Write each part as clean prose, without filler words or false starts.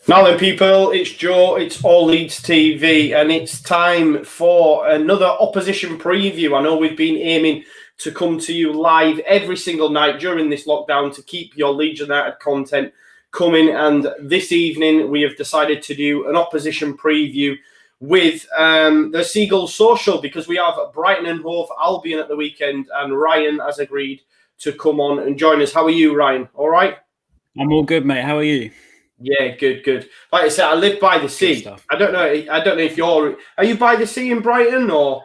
Now then, people, it's Joe, it's All Leeds TV, and it's time for another opposition preview. I know we've been aiming to come to you live every single night during this lockdown to keep your Leeds United content coming, and this evening we have decided to do an opposition preview with the Seagulls social, because we have Brighton and Hove Albion at the weekend, and Ryan has agreed to come on and join us. How are you, Ryan? All right? I'm all good, mate. How are you? Yeah, good. Like I said, I live by the sea. I don't know if are you by the sea in Brighton or?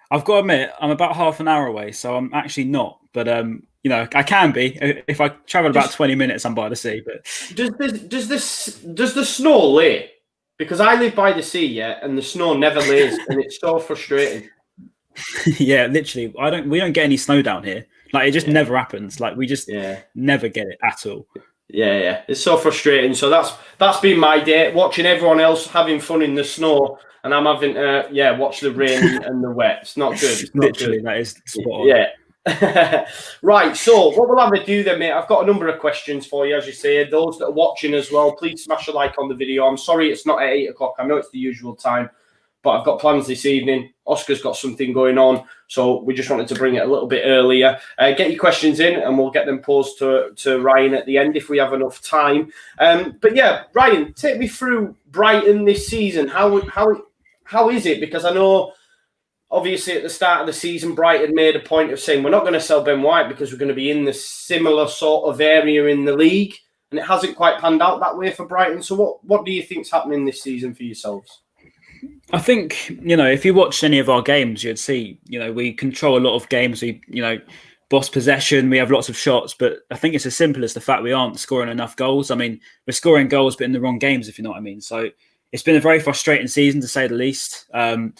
I've got to admit, I'm about half an hour away, so I'm actually not. But I can be if I travel about 20 minutes. I'm by the sea. But does the snow lay? Because I live by the sea, yeah, and the snow never lays, and it's so frustrating. Yeah, literally, we don't get any snow down here. Like, it just never happens. Like, we just never get it at all. Yeah, it's so frustrating. So that's been my day, watching everyone else having fun in the snow, and I'm having watch the rain and the wet. It's not good. It's not literally good. That is spot on. Yeah. Right, so what we'll have to do then, mate, I've got a number of questions for you, as you say. Those that are watching as well, please smash a like on the video. I'm sorry it's not at 8 o'clock. I know it's the usual time, but I've got plans this evening. Oscar's got something going on, so we just wanted to bring it a little bit earlier. Get your questions in, and we'll get them posed to Ryan at the end if we have enough time. But yeah, Ryan, take me through Brighton this season. How is it? Because I know, obviously, at the start of the season, Brighton made a point of saying we're not going to sell Ben White because we're going to be in the similar sort of area in the league, and it hasn't quite panned out that way for Brighton. So what do you think's happening this season for yourselves? I think, if you watched any of our games, you'd see, we control a lot of games. We, boss possession, we have lots of shots, but I think it's as simple as the fact we aren't scoring enough goals. I mean, we're scoring goals, but in the wrong games, if you know what I mean. So it's been a very frustrating season, to say the least. I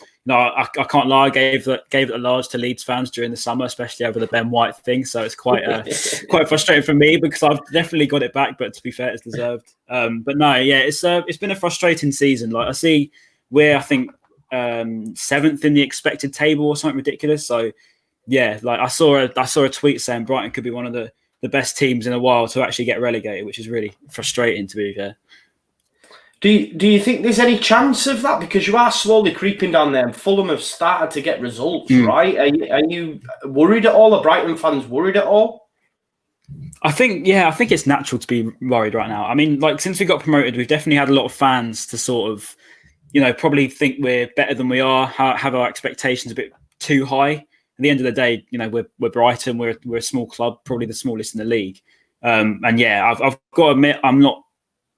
can't lie. I gave it a large to Leeds fans during the summer, especially over the Ben White thing. So it's quite frustrating for me, because I've definitely got it back, but to be fair, it's deserved. But no, yeah, it's been a frustrating season. Like, I see, we're, I think, 7th in the expected table or something ridiculous. So yeah, like I saw a tweet saying Brighton could be one of the best teams in a while to actually get relegated, which is really frustrating, to be fair. Do you think there's any chance of that? Because you are slowly creeping down there, and Fulham have started to get results, right? Are you worried at all? Are Brighton fans worried at all? I think it's natural to be worried right now. I mean, like, since we got promoted, we've definitely had a lot of fans to sort of, probably think we're better than we are, have our expectations a bit too high. At the end of the day, we're Brighton, we're a small club, probably the smallest in the league. And yeah, I've got to admit, I'm not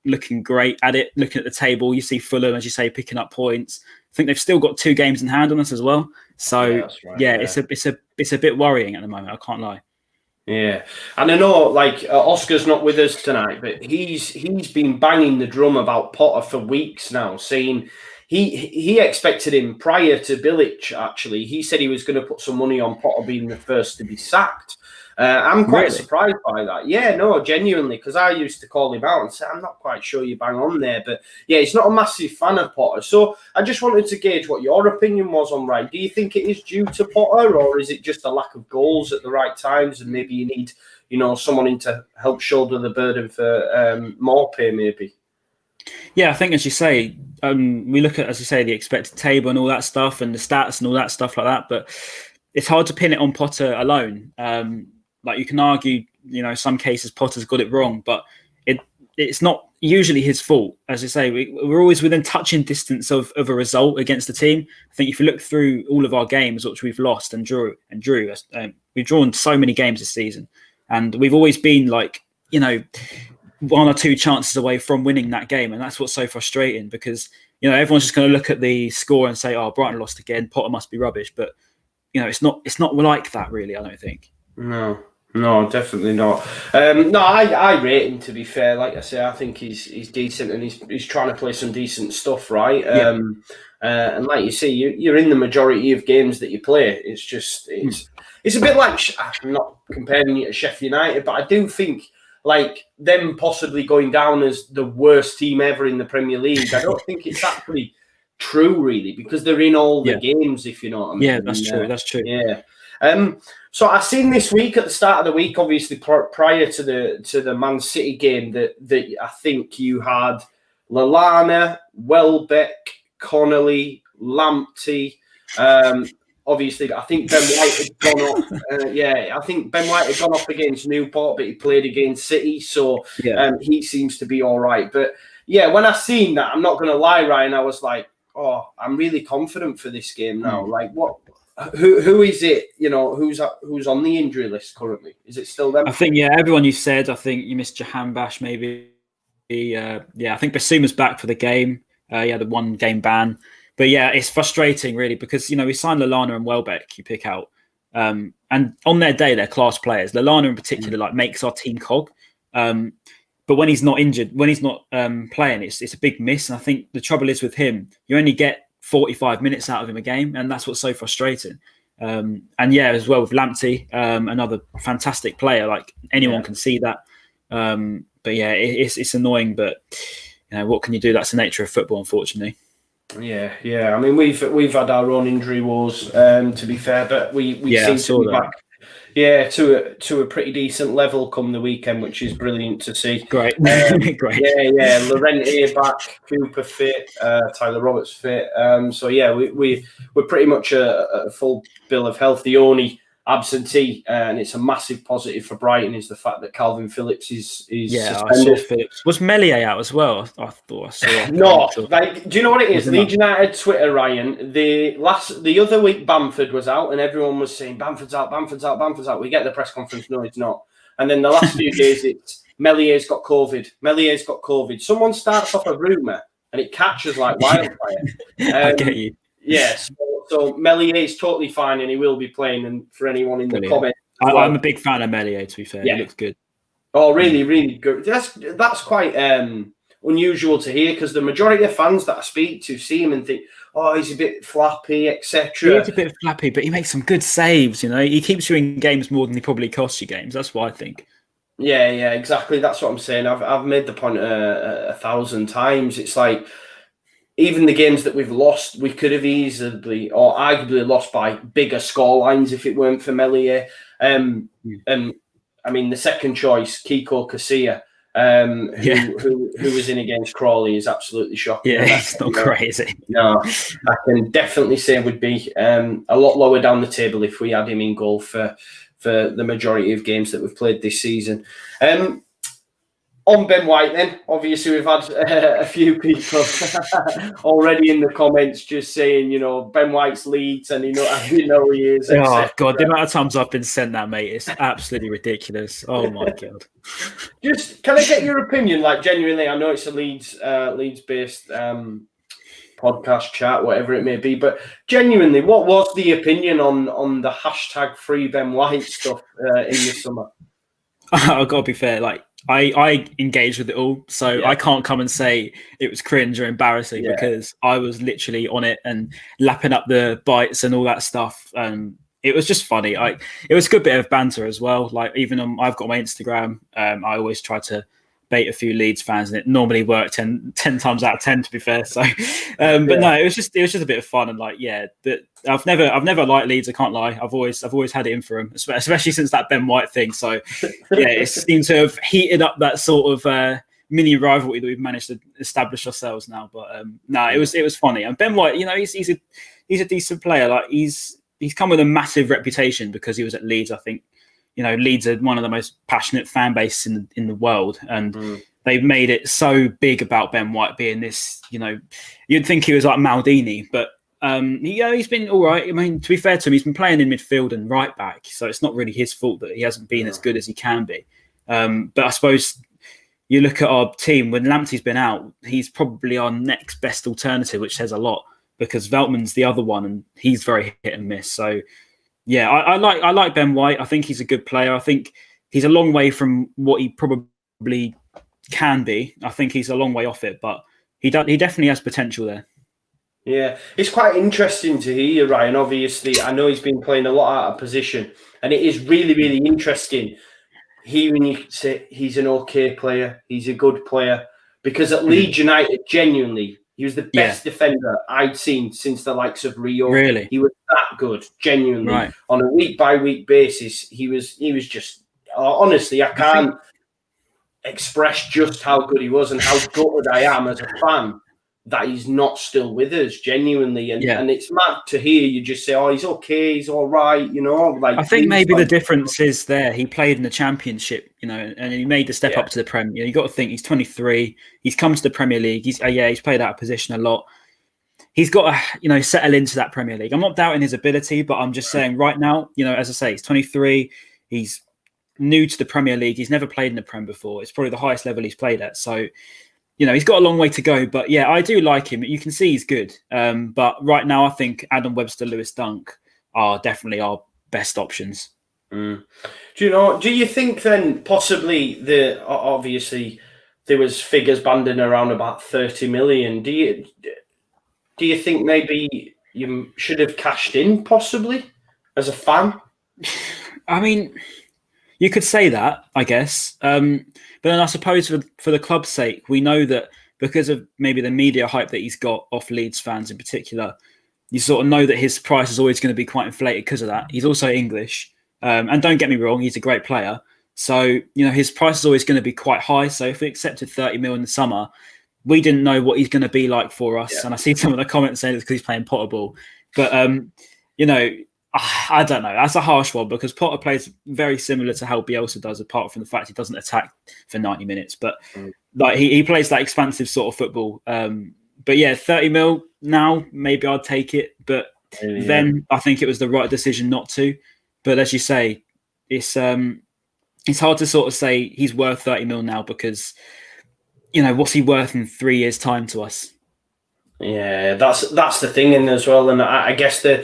looking great at it. Looking at the table, you see Fulham, as you say, picking up points. I think they've still got 2 games in hand on us as well. So it's a bit worrying at the moment. I can't lie. Yeah, and I know, like, Oscar's not with us tonight, but he's been banging the drum about Potter for weeks now, saying he expected him prior to Bilic. Actually, he said he was going to put some money on Potter being the first to be sacked. I'm quite surprised by that. Yeah, no, genuinely, because I used to call him out and say, I'm not quite sure you bang on there. But yeah, he's not a massive fan of Potter. So I just wanted to gauge what your opinion was on Ryan. Do you think it is due to Potter, or is it just a lack of goals at the right times, and maybe you need, someone in to help shoulder the burden for more pay, maybe? Yeah, I think, as you say, we look at, as you say, the expected table and all that stuff, and the stats and all that stuff like that, but it's hard to pin it on Potter alone. Like, you can argue, some cases Potter's got it wrong, but it's not usually his fault. As I say, we're always within touching distance of a result against the team. I think if you look through all of our games, which we've lost and drew, we've drawn so many games this season, and we've always been like, 1 or 2 chances away from winning that game, and that's what's so frustrating, because everyone's just going to look at the score and say, "Oh, Brighton lost again. Potter must be rubbish." But it's not like that, really. I don't think. No, definitely not. I rate him, to be fair. Like I say, I think he's decent, and he's trying to play some decent stuff, right? Yeah. And like you say, you're in the majority of games that you play. It's just it's a bit like, I'm not comparing you to Sheffield United, but I do think, like, them possibly going down as the worst team ever in the Premier League, I don't think it's actually true, really, because they're in all the games, if you know what I mean. Yeah, that's true. That's true. Yeah. So I seen this week at the start of the week, obviously prior to the Man City game, that I think you had Lallana, Welbeck, Connolly, Lamptey. Obviously, I think Ben White had gone off. I think Ben White had gone off against Newport, but he played against City, so he seems to be all right. But yeah, when I seen that, I'm not going to lie, Ryan, I was like, oh, I'm really confident for this game now. Like, what? Who is it? You know, who's on the injury list currently? Is it still them? I think everyone you said. I think you missed Jahan Bash maybe. I think Basuma's back for the game. He had a 1 game ban. But yeah, it's frustrating really because, we signed Lallana and Welbeck, you pick out. And on their day, they're class players. Lallana in particular, makes our team cog. But when he's not injured, when he's not playing, it's a big miss. And I think the trouble is with him, you only get 45 minutes out of him a game. And that's what's so frustrating. And as well with Lamptey, another fantastic player. Like anyone can see that. But yeah, it's annoying. But, what can you do? That's the nature of football, unfortunately. Yeah. I mean, we've had our own injury woes, to be fair, but we seem to be back. Yeah, to a pretty decent level come the weekend, which is brilliant to see. Great, great. Yeah. Llorente back, Cooper fit, Tyler Roberts fit. So yeah, we're pretty much a full bill of health. The only absentee, and it's a massive positive for Brighton, is the fact that Calvin Phillips is suspended. I saw Phillips. Was Meslier out as well? I thought I saw. No, do you know what it is? Leeds United Twitter, Ryan. The other week Bamford was out, and everyone was saying Bamford's out. We get the press conference, no, it's not. And then the last few days, it's Mellier's got COVID. Someone starts off a rumour, and it catches like wildfire. I get you. Yes. So Meslier is totally fine, and he will be playing. And for anyone in the comments, I'm a big fan of Meslier. To be fair, he looks good. Oh, really, really good. That's quite unusual to hear, because the majority of fans that I speak to see him and think, oh, he's a bit flappy, etc. He's a bit flappy, but he makes some good saves. He keeps you in games more than he probably costs you games. That's what I think. Yeah, exactly. That's what I'm saying. I've made the point 1,000 times. It's like, even the games that we've lost, we could have easily or arguably lost by bigger score lines if it weren't for Meslier. And I mean, the second choice, Kiko Casilla, who was in against Crawley, is absolutely shocking. Yeah, it's not great, is it? No, I can definitely say would be a lot lower down the table if we had him in goal for the majority of games that we've played this season. On Ben White, then, obviously we've had a few people already in the comments just saying, Ben White's Leeds, and he is. Oh God, the amount of times I've been sent that, mate, it's absolutely ridiculous. Oh my God. Just, can I get your opinion? Like, genuinely, I know it's a Leeds-based podcast chat, whatever it may be, but genuinely, what was the opinion on the hashtag Free Ben White stuff in the summer? I've got to be fair, like, I engaged with it all, so I can't come and say it was cringe or embarrassing because I was literally on it and lapping up the bites and all that stuff. It was just funny. It was a good bit of banter as well. Like, even I've got my Instagram. I always try to bait a few Leeds fans, and it normally worked 10 times out of 10, to be fair. So, but no, it was just a bit of fun, and I've never liked Leeds. I can't lie. I've always had it in for them, especially since that Ben White thing. So, it seems to have heated up that sort of mini rivalry that we've managed to establish ourselves now. But it was funny. And Ben White, he's a decent player. Like, he's come with a massive reputation because he was at Leeds. I think, Leeds are one of the most passionate fan bases in the world, and they've made it so big about Ben White being this. You'd think he was like Maldini, but he's been all right. I mean, to be fair to him, he's been playing in midfield and right back, so it's not really his fault that he hasn't been as good as he can be. But I suppose you look at our team, when Lamptey's been out, he's probably our next best alternative, which says a lot, because Veltman's the other one, and he's very hit and miss. So, yeah, I like Ben White. I think he's a good player. I think he's a long way from what he probably can be. I think he's a long way off it, but he definitely has potential there. Yeah, it's quite interesting to hear, Ryan. Obviously, I know he's been playing a lot out of position, and it is really, really interesting hearing you say he's an okay player, he's a good player, because at Leeds United, genuinely, He was the best defender I'd seen since the likes of Rio. Really? He was that good, genuinely. Right. On a week-by-week basis, he was just... honestly, I can't express just how good he was and how gutted I am as a fan that he's not still with us, genuinely. And it's mad to hear you just say, oh, he's okay, he's all right, you know. Like, I think maybe the difference is there. He played in the Championship, you know, and he made the step up to the Premier. You got to think he's 23. He's come to the Premier League. He's played out of position a lot. He's got to, you know, settle into that Premier League. I'm not doubting his ability, but I'm just saying right now, you know, as I say, he's 23. He's new to the Premier League. He's never played in the Prem before. It's probably the highest level he's played at. So, you know, he's got a long way to go. But yeah, I do like him. You can see he's good. But right now, I think Adam Webster, Lewis Dunk are definitely our best options. Do you think then possibly obviously there was figures banding around about 30 million. Do you think maybe you should have cashed in possibly as a fan? I mean, you could say that, I guess. But then I suppose for the club's sake, we know that because of maybe the media hype that he's got off Leeds fans in particular, you sort of know that his price is always going to be quite inflated because of that. He's also English. And don't get me wrong, he's a great player. So, you know, his price is always going to be quite high. So if we accepted 30 mil in the summer, we didn't know what he's going to be like for us. Yeah. And I see some of the comments saying it's because he's playing Potter ball. But, you know, I don't know. That's a harsh one because Potter plays very similar to how Bielsa does, apart from the fact he doesn't attack for 90 minutes. But like he plays that expansive sort of football. But yeah, 30 mil now, maybe I'd take it. But then I think it was the right decision not to. But as you say, it's hard to sort of say he's worth 30 mil now because, you know, what's he worth in 3 years' time to us? Yeah, that's the thing in as well. And I guess the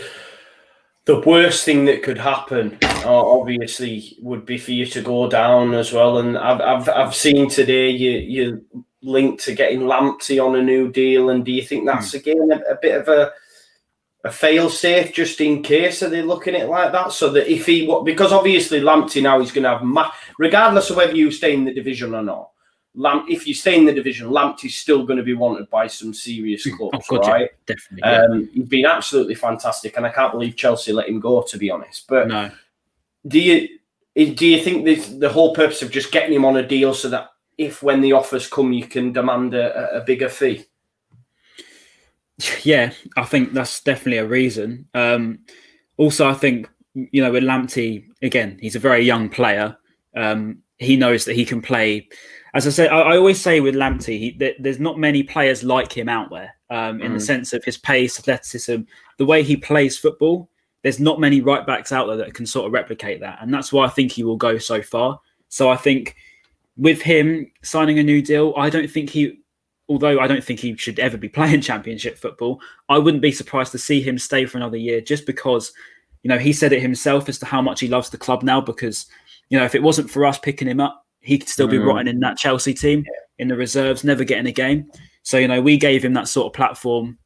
worst thing that could happen, obviously, would be for you to go down as well. And I've seen today you linked to getting Lamptey on a new deal. And do you think that's again a bit of a fail safe just in case? Are they looking at it like that so that if because obviously Lamptey now is going to have regardless of whether you stay in the division or not. If you stay in the division, Lamptey's still going to be wanted by some serious clubs, right? Yeah, definitely. He's been absolutely fantastic, and I can't believe Chelsea let him go, to be honest. But no. Do you think the whole purpose of just getting him on a deal so that when the offers come, you can demand a bigger fee? Yeah, I think that's definitely a reason. Also, I think, you know, with Lamptey, again, he's a very young player. He knows that he can play. As I say, I always say with Lamptey, there's not many players like him out there in the sense of his pace, athleticism, the way he plays football. There's not many right backs out there that can sort of replicate that. And that's why I think he will go so far. So I think with him signing a new deal, although I don't think he should ever be playing Championship football, I wouldn't be surprised to see him stay for another year just because, you know, he said it himself as to how much he loves the club now because, you know, if it wasn't for us picking him up, he could still be rotting in that Chelsea team in the reserves, never getting a game. So, you know, we gave him that sort of platform.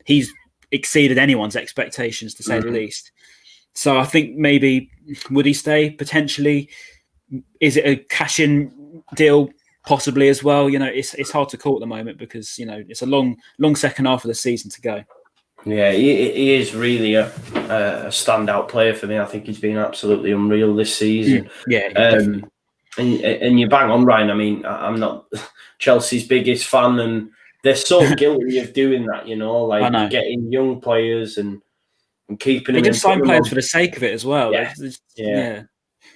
He's exceeded anyone's expectations, to say the least. So I think maybe, would he stay? Potentially. Is it a cash-in deal? Possibly as well. You know, it's hard to call at the moment because, you know, it's a long second half of the season to go. Yeah, he is really a standout player for me. I think he's been absolutely unreal this season. Yeah, definitely. And you bang on, Ryan. I mean, I'm not Chelsea's biggest fan, and they're so guilty of doing that, you know, like getting young players and keeping them. They just sign players for the sake of it as well. Yeah,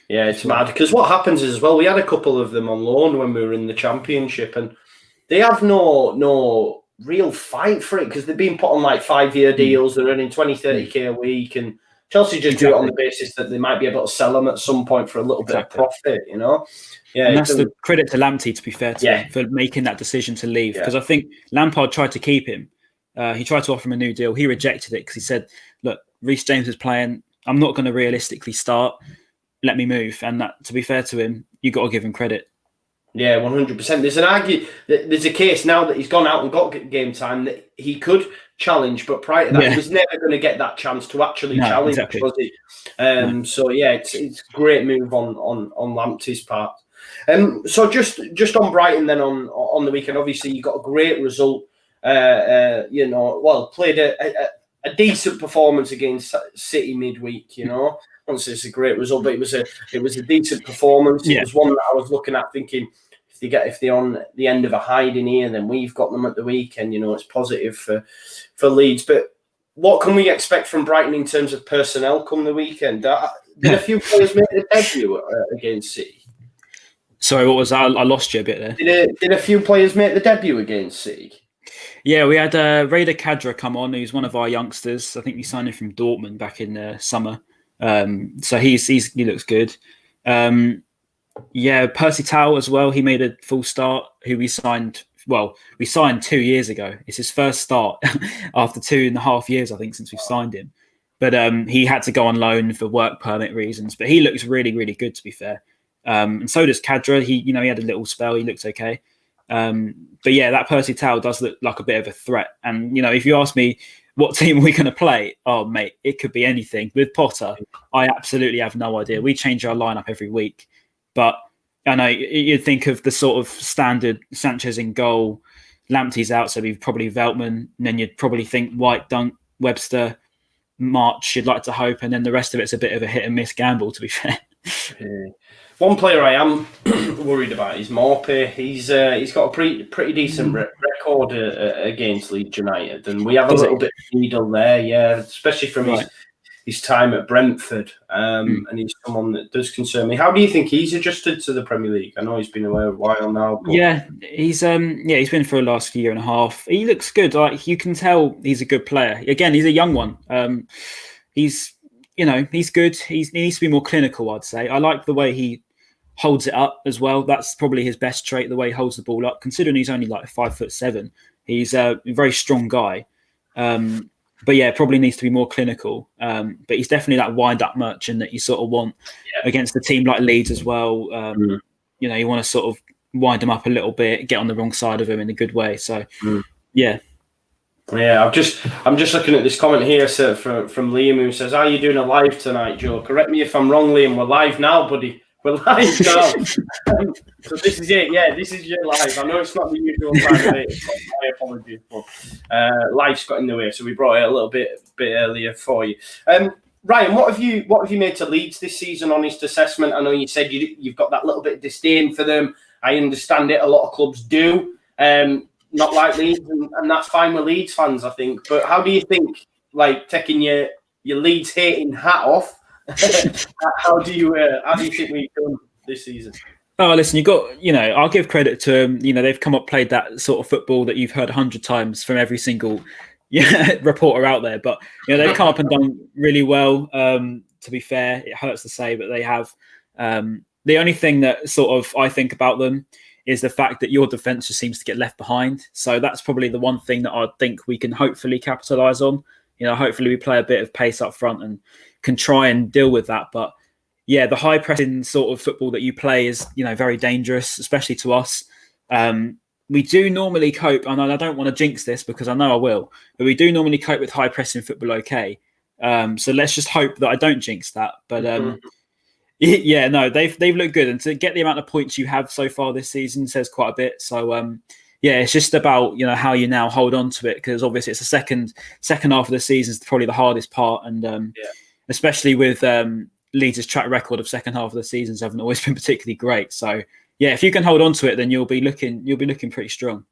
it's mad because what happens is, well, we had a couple of them on loan when we were in the Championship, and they have no real fight for it because they've been put on like 5-year deals. They're earning 20-30k a week, and Chelsea just do it on the basis that they might be able to sell them at some point for a little bit of profit, you know? Yeah, and that's the credit to Lamptey, to be fair to him, for making that decision to leave. Because I think Lampard tried to keep him. He tried to offer him a new deal. He rejected it because he said, look, Reece James is playing. I'm not going to realistically start. Let me move. And that, to be fair to him, you got to give him credit. Yeah, 100%. There's a case now that he's gone out and got game time that he could challenge, but prior to that, he was never going to get that chance to actually challenge, was he? So yeah, it's a great move on Lamptey's part. So just on Brighton then on the weekend, obviously you got a great result played a decent performance against City midweek. Obviously it's a great result, but it was a decent performance. It was one that I was looking at thinking, if they're on the end of a hiding here, then we've got them at the weekend. It's positive for Leeds. But what can we expect from Brighton in terms of personnel come the weekend? Did a few players make a debut against City? Sorry, what was that? I lost you a bit there. Did a few players make the debut against City? Yeah, we had Raider Kadra come on, who's one of our youngsters. I think we signed him from Dortmund back in the summer. So he looks good. Percy Tau as well. He made a full start. Who we signed 2 years ago. It's his first start after 2.5 years, I think, since we've signed him. But he had to go on loan for work permit reasons. But he looks really, really good, to be fair. And so does Kadra. He had a little spell. He looks okay. But yeah, that Percy Tau does look like a bit of a threat. And, if you ask me what team are we going to play, oh, mate, it could be anything. With Potter, I absolutely have no idea. We change our lineup every week. But I know you'd think of the sort of standard Sanchez in goal, Lamptey's out, so we'd probably Veltman, and then you'd probably think White, Dunk, Webster, March, you'd like to hope, and then the rest of it's a bit of a hit and miss gamble, to be fair. One player I am worried about is Morphy. He's got a pretty decent record against Leeds United, and we have a little bit of needle there, especially from his time at Brentford, and he's someone that does concern me. How do you think he's adjusted to the Premier League? I know he's been away a while now. But... he's been for the last year and a half. He looks good. Like, you can tell he's a good player. Again, he's a young one. He's good. He needs to be more clinical, I'd say. I like the way he holds it up as well. That's probably his best trait, the way he holds the ball up. Considering he's only like 5'7", he's a very strong guy. But yeah, probably needs to be more clinical. But he's definitely that wind-up merchant that you sort of want against a team like Leeds as well. You want to sort of wind him up a little bit, get on the wrong side of him in a good way. So, yeah. Yeah, I'm just looking at this comment here from Liam, who says, "Are you doing a live tonight, Joe?" Correct me if I'm wrong, Liam. We're live now, buddy. We're live now. So this is it. Yeah, this is your live. I know it's not the usual time of it. My apologies, but life's got in the way, so we brought it a little bit earlier for you. Ryan, what have you made to Leeds this season? Honest assessment. I know you said you've got that little bit of disdain for them. I understand it. A lot of clubs do. Not like Leeds, and that's fine with Leeds fans, I think. But how do you think, like, taking your Leeds hating hat off, how do you think we've done this season? Oh, listen, I'll give credit to them. They've come up, played that sort of football that you've heard 100 times from every single reporter out there. But they've come up and done really well. To be fair, it hurts to say, but they have. The only thing that sort of I think about them is the fact that your defence just seems to get left behind. So that's probably the one thing that I think we can hopefully capitalise on. Hopefully we play a bit of pace up front and can try and deal with that. But yeah, the high pressing sort of football that you play is, very dangerous, especially to us. We do normally cope, and I don't want to jinx this because I know I will, but we do normally cope with high pressing football okay. So let's just hope that I don't jinx that. But yeah, no, they've looked good, and to get the amount of points you have so far this season says quite a bit. So yeah, it's just about how you now hold on to it, because obviously it's the second half of the season is probably the hardest part, and especially with Leeds' track record of second half of the seasons haven't always been particularly great. So yeah, if you can hold on to it, then you'll be looking pretty strong.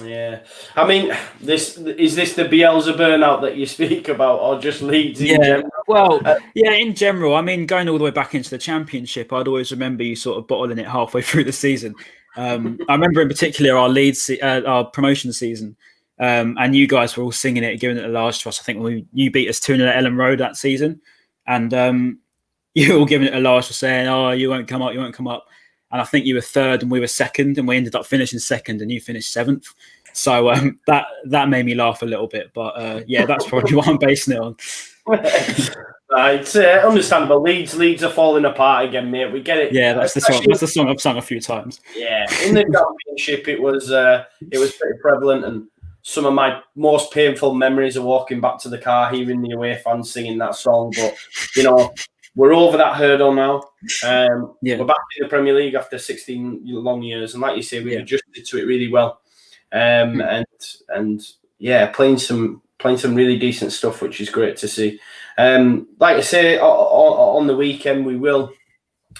Yeah, I mean, is this the Bielsa burnout that you speak about, or just Leeds in general? Well, in general. I mean, going all the way back into the Championship, I'd always remember you sort of bottling it halfway through the season. I remember in particular our Leeds, our promotion season, and you guys were all singing it, giving it a large to us. I think when you beat us 2-0 at Ellen Road that season, and you were all giving it a large for saying, "Oh, you won't come up, you won't come up." And I think you were third and we were second, and we ended up finishing second and you finished seventh. So that made me laugh a little bit. But yeah, that's probably what I'm basing it on. It's understandable. Leeds are falling apart again, mate. We get it. Yeah, that's the song. That's the song I've sung a few times. Yeah, in the Championship, it was pretty prevalent, and some of my most painful memories are walking back to the car, hearing the away fans singing that song. But we're over that hurdle now. We're back in the Premier League after 16 long years, and like you say, we've adjusted to it really well. and yeah, playing some really decent stuff, which is great to see. Like I say, on the weekend we will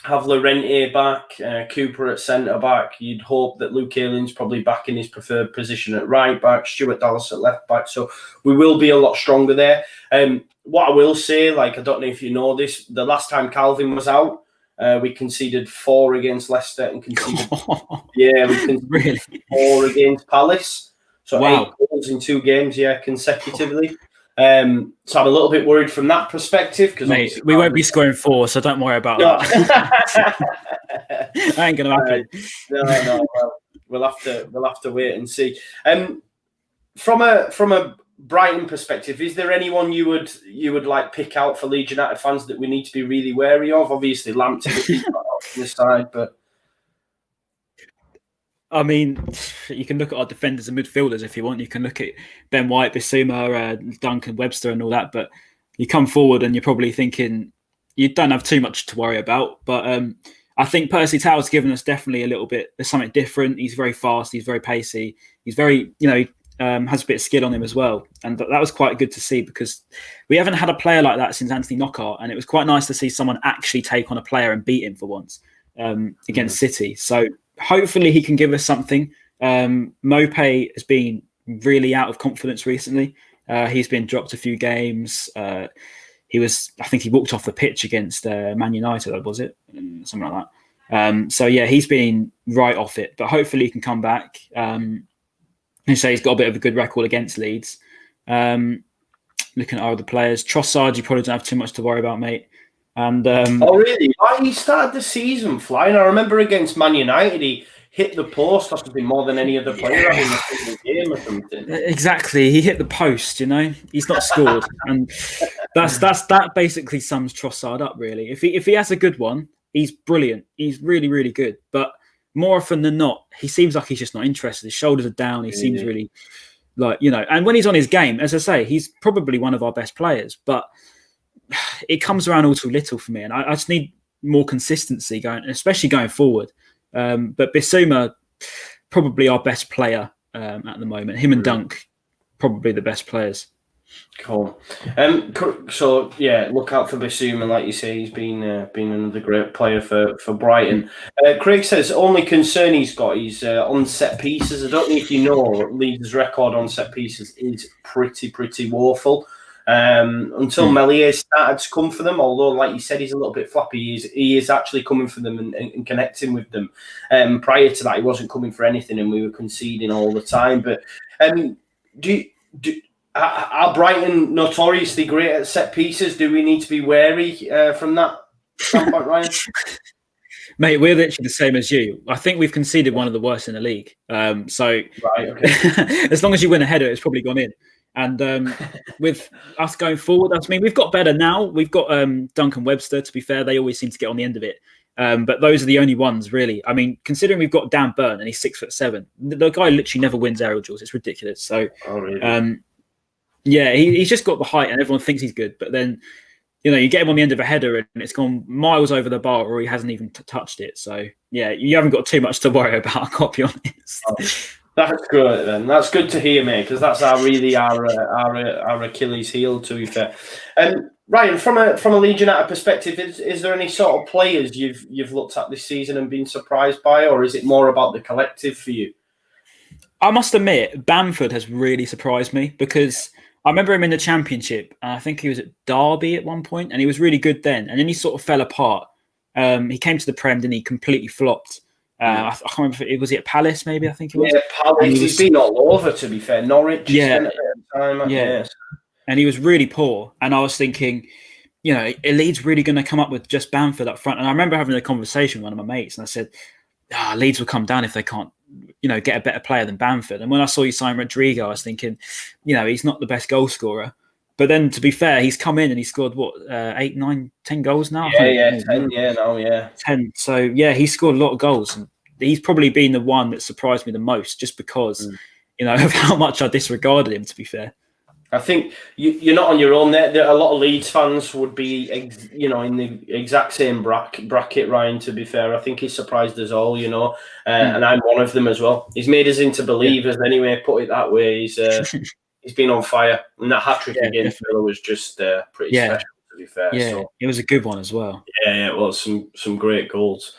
have Llorente back, Cooper at centre back. You'd hope that Luke Ayling's probably back in his preferred position at right back, Stuart Dallas at left back. So we will be a lot stronger there. What I will say, like, I don't know if you know this, the last time Calvin was out, we conceded 4 against Leicester and conceded we conceded really? 4 against Palace. So Wow. 8 goals in 2 games, consecutively. So I'm a little bit worried from that perspective because we won't be scoring 4, so don't worry about that. That ain't gonna happen. No. Well, we'll have to wait and see. From a Brighton perspective, is there anyone you would like pick out for Leeds United fans that we need to be really wary of? Obviously, Lamptey on the side, but I mean, you can look at our defenders and midfielders if you want. You can look at Ben White, Bissouma, Duncan, Webster, and all that. But you come forward and you're probably thinking you don't have too much to worry about. But I think Percy Tau's given us definitely a little bit. There's something different. He's very fast. He's very pacey. He's very, has a bit of skill on him as well. And that was quite good to see because we haven't had a player like that since Anthony Knockaert. And it was quite nice to see someone actually take on a player and beat him for once against City. So hopefully he can give us something. Mopé has been really out of confidence recently. He's been dropped a few games. I think he walked off the pitch against Man United, was it? Something like that. So yeah, he's been right off it, but hopefully he can come back. And say he's got a bit of a good record against Leeds. Looking at our other players, Trossard, you probably don't have too much to worry about, mate. And oh really? He started the season flying. I remember against Man United, he hit the post possibly more than any other player in a single game or something. Exactly, he hit the post. He's not scored, and that basically sums Trossard up. Really, if he has a good one, he's brilliant. He's really, really good. But more often than not, he seems like he's just not interested. His shoulders are down. He seems really and when he's on his game, as I say, he's probably one of our best players. But it comes around all too little for me, and I just need more consistency going, especially going forward. But Bissouma, probably our best player at the moment. Him and Dunk, probably the best players. Cool. So yeah, look out for Bissouma. Like you say, he's been another great player for Brighton. Craig says only concern he's got is on set pieces. I don't know if you know, Leeds' record on set pieces is pretty woeful. Until Melier started to come for them, although like you said, he's a little bit floppy. He is actually coming for them and connecting with them. Prior to that, he wasn't coming for anything, and we were conceding all the time. But are Brighton notoriously great at set pieces? Do we need to be wary from that standpoint, Ryan? Mate, we're literally the same as you. I think we've conceded one of the worst in the league. So right, okay. As long as you win a header, it's probably gone in. And with us going forward, I mean, we've got better now. We've got Duncan Webster, to be fair. They always seem to get on the end of it. But those are the only ones, really. I mean, considering we've got Dan Burn and he's 6'7", the guy literally never wins aerial duels. It's ridiculous. So, really? Yeah, he's just got the height and everyone thinks he's good. But then, you get him on the end of a header and it's gone miles over the bar or he hasn't even touched it. So, yeah, you haven't got too much to worry about, I've got to be honest. Oh, that's good, then. That's good to hear, mate, because that's our Achilles heel, to be fair. Ryan, from a Leeds United perspective, is there any sort of players you've looked at this season and been surprised by, or is it more about the collective for you? I must admit, Bamford has really surprised me because I remember him in the Championship. And I think he was at Derby at one point, and he was really good then. And then he sort of fell apart. He came to the Prem, and he completely flopped. I can't remember. Was he at Palace? Maybe I think it was. Yeah, Palace. He's been all over. To be fair, Norwich. Yeah, yes. And he was really poor. And I was thinking, are Leeds really going to come up with just Bamford up front? And I remember having a conversation with one of my mates, and I said, Leeds will come down if they can't, get a better player than Bamford. And when I saw you sign Rodrigo, I was thinking, he's not the best goal scorer. But then, to be fair, he's come in and he scored, 8, 9, 10 goals now? 10, 10. So, yeah, he scored a lot of goals. And he's probably been the one that surprised me the most just because, of how much I disregarded him, to be fair. I think you're not on your own there. A lot of Leeds fans would be, in the exact same bracket, Ryan, to be fair. I think he's surprised us all, and I'm one of them as well. He's made us into believers anyway, put it that way. He's been on fire. And that hat-trick against Villa was just pretty special, to be fair. Yeah, so, it was a good one as well. Yeah, it was some great goals.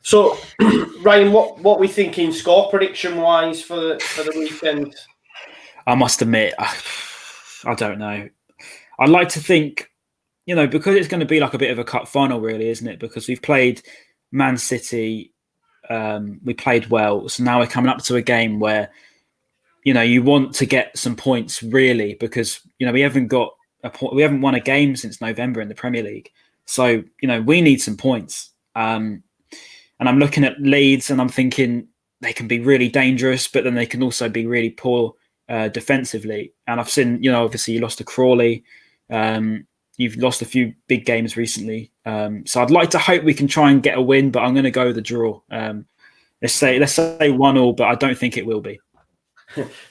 So, Ryan, what we thinking score prediction-wise for the weekend? I must admit, I don't know. I'd like to think, because it's going to be like a bit of a cup final, really, isn't it? Because we've played Man City, we played well, so now we're coming up to a game where, you want to get some points, really, because we haven't won a game since November in the Premier League, so we need some points. And I'm looking at Leeds, and I'm thinking they can be really dangerous, but then they can also be really poor defensively. And I've seen, obviously you lost to Crawley. You've lost a few big games recently. So I'd like to hope we can try and get a win, but I'm going to go with the draw. Let's say 1-1, but I don't think it will be.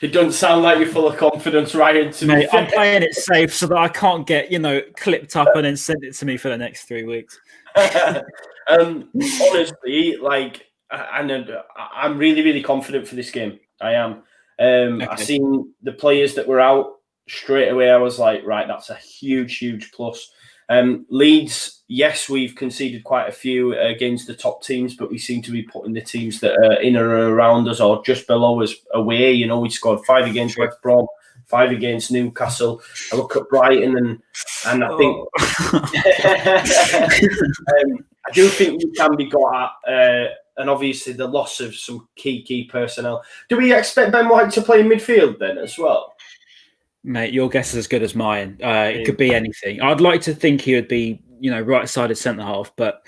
It doesn't sound like you're full of confidence, Ryan. Mate, I'm playing it safe so that I can't get, clipped up and then send it to me for the next 3 weeks. Honestly, I'm really, really confident for this game. I am. Okay. I seen the players that were out straight away. I was like, right, that's a huge, huge plus. Leeds, yes, we've conceded quite a few against the top teams, but we seem to be putting the teams that are in or around us or just below us away. We scored 5 against West Brom, 5 against Newcastle. I look at Brighton and I think I do think we can be got at. And obviously the loss of some key personnel. Do we expect Ben White to play in midfield then as well? Mate, your guess is as good as mine. It could be anything. I'd like to think he would be, right-sided centre-half, but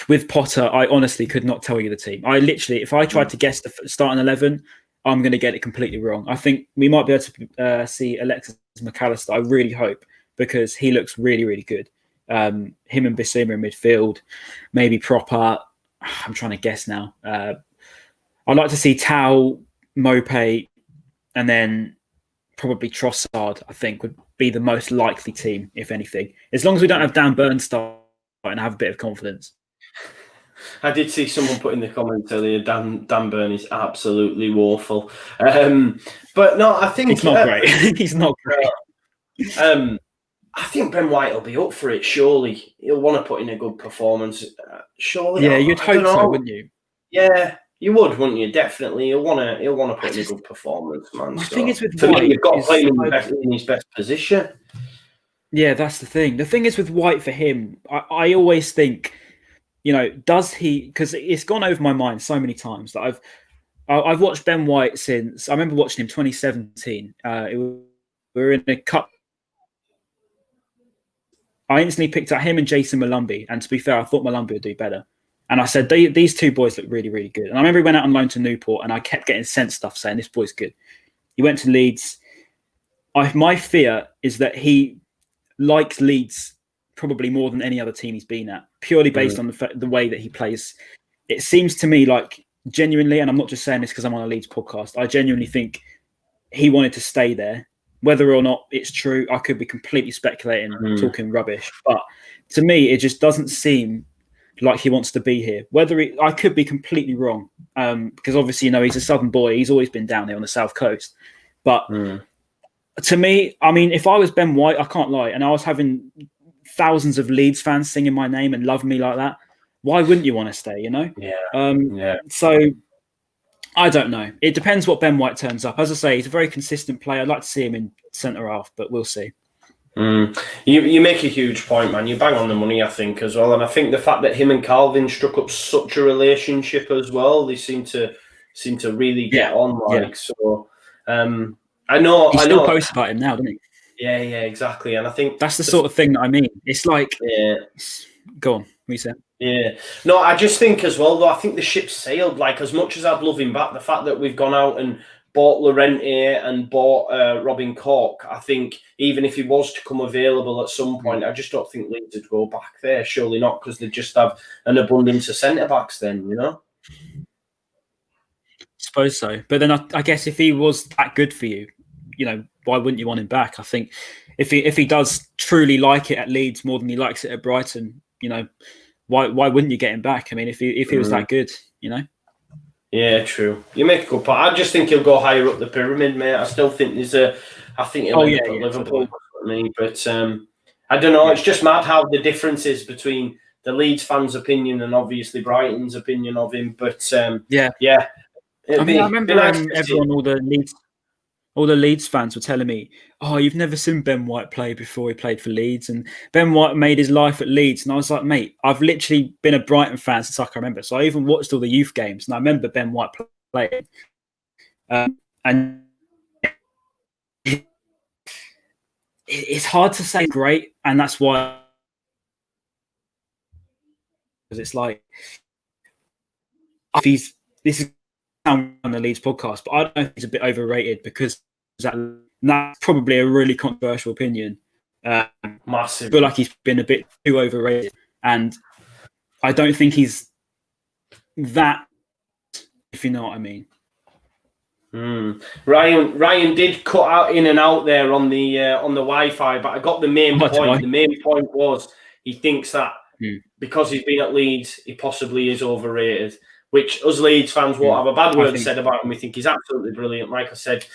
with Potter, I honestly could not tell you the team. If I tried to guess the starting 11, I'm going to get it completely wrong. I think we might be able to see Alexis McAllister. I really hope, because he looks really, really good. Him and Bissouma in midfield, maybe Proper. I'm trying to guess now. I'd like to see Tau, Mopé, and then probably Trossard, I think, would be the most likely team, if anything. As long as we don't have Dan Burn start and have a bit of confidence. I did see someone put in the comments earlier, Dan Burn is absolutely woeful. But no, I think... He's not great. He's not great. I think Ben White will be up for it, surely. He'll want to put in a good performance. Surely. Yeah, you'd hope so, wouldn't you? Yeah, you would, wouldn't you? Definitely. He'll want to put in a good performance, man. The thing is with White, you've got to play him in his best position. Yeah, that's the thing. The thing is with White for him, I always think, does he... Because it's gone over my mind so many times that I've watched Ben White since... I remember watching him 2017. We were in a cup. I instantly picked out him and Jason Malumbi. And to be fair, I thought Malumbi would do better. And I said, these two boys look really, really good. And I remember he went out on loan to Newport and I kept getting sent stuff saying, this boy's good. He went to Leeds. My fear is that he likes Leeds probably more than any other team he's been at, purely based on the way that he plays. It seems to me like genuinely, and I'm not just saying this because I'm on a Leeds podcast, I genuinely think he wanted to stay there. Whether or not it's true, I could be completely speculating, talking rubbish. But to me, it just doesn't seem like he wants to be here. I could be completely wrong, because obviously, he's a Southern boy. He's always been down there on the South Coast. But to me, I mean, if I was Ben White, I can't lie, and I was having thousands of Leeds fans singing my name and love me like that, why wouldn't you want to stay, Yeah. So... I don't know. It depends what Ben White turns up. As I say, he's a very consistent player. I'd like to see him in centre half, but we'll see. You make a huge point, man. You bang on the money, I think, as well. And I think the fact that him and Calvin struck up such a relationship as well, they seem to really get on. So. I know. He still posts about him now, doesn't he? Yeah, exactly. And I think that's the sort of thing that I mean. It's like, go on, what you said. Yeah. No, I just think as well, though, I think the ship sailed. Like, as much as I'd love him back, the fact that we've gone out and bought Llorente and bought Robin Cork, I think even if he was to come available at some point, I just don't think Leeds would go back there. Surely not, because they just have an abundance of centre-backs then, Suppose so. But then I guess if he was that good for you, why wouldn't you want him back? I think if he does truly like it at Leeds more than he likes it at Brighton, why wouldn't you get him back? I mean, if he was that good, Yeah, true. You make a good point. I just think he'll go higher up the pyramid, mate. I still think I think he'll end up at Liverpool for me. But I don't know. It's just mad how the difference is between the Leeds fans' opinion and obviously Brighton's opinion of him. But yeah. I remember all the Leeds fans were telling me, "Oh, you've never seen Ben White play before he played for Leeds, and Ben White made his life at Leeds." And I was like, "Mate, I've literally been a Brighton fan since I can remember. So I even watched all the youth games, and I remember Ben White playing." And it's hard to say great, and that's why, because it's like, this is on the Leeds podcast, but I don't know if he's a bit overrated, because that's probably a really controversial opinion. Massive. I feel like he's been a bit too overrated, and I don't think he's that, if you know what I mean. Ryan did cut out in and out there on the Wi-Fi, but I got the main point. The main point was he thinks that because he's been at Leeds, he possibly is overrated, which us Leeds fans won't have a bad word said about him. We think he's absolutely brilliant. Like I said,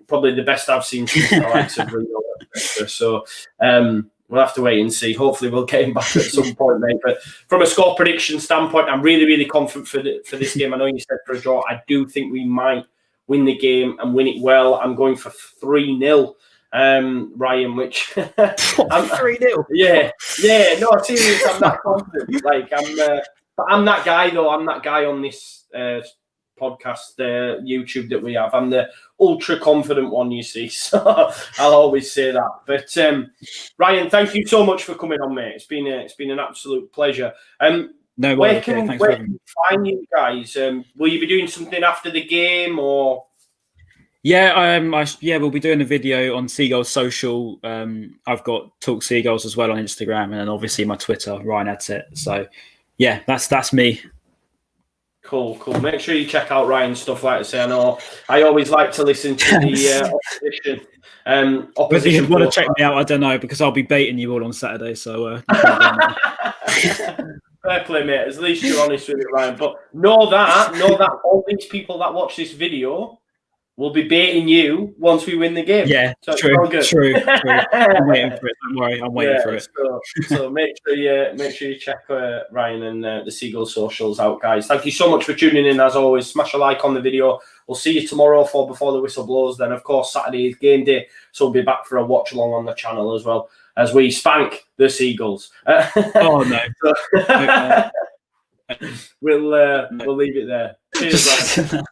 probably the best I've seen since the likes of Rio. So we'll have to wait and see. Hopefully we'll get him back at some point, mate. But from a score prediction standpoint, I'm really, really confident for this game. I know you said for a draw. I do think we might win the game and win it well. I'm going for 3-0. Ryan, which I'm 3-0. Yeah. No, seriously, I'm that confident. But I'm that guy though. I'm that guy on this podcast, YouTube that we have. I'm the ultra confident one, you see. So I'll always say that. But Ryan, thank you so much for coming on, mate. It's been an absolute pleasure. No, where can we find you guys? Will you be doing something after the game, or? Yeah, we'll be doing a video on Seagulls social. I've got Talk Seagulls as well on Instagram, and then obviously my Twitter, Ryan Adset. So yeah, that's me. Cool. Make sure you check out Ryan's stuff. Like I say, I know I always like to listen to the opposition. Whether you want to check me out, I don't know, because I'll be baiting you all on Saturday. So fair play, mate. At least you're honest with it, Ryan. But know that all these people that watch this video will be baiting you once we win the game. Yeah, so true. I'm waiting for it. Don't worry, I'm waiting for it. So make sure you check Ryan and the Seagulls socials out, guys. Thank you so much for tuning in. As always, smash a like on the video. We'll see you tomorrow for Before the Whistle Blows. Then, of course, Saturday is game day, so we'll be back for a watch along on the channel as well as we spank the Seagulls. Oh no! We'll leave it there. Cheers, Ryan.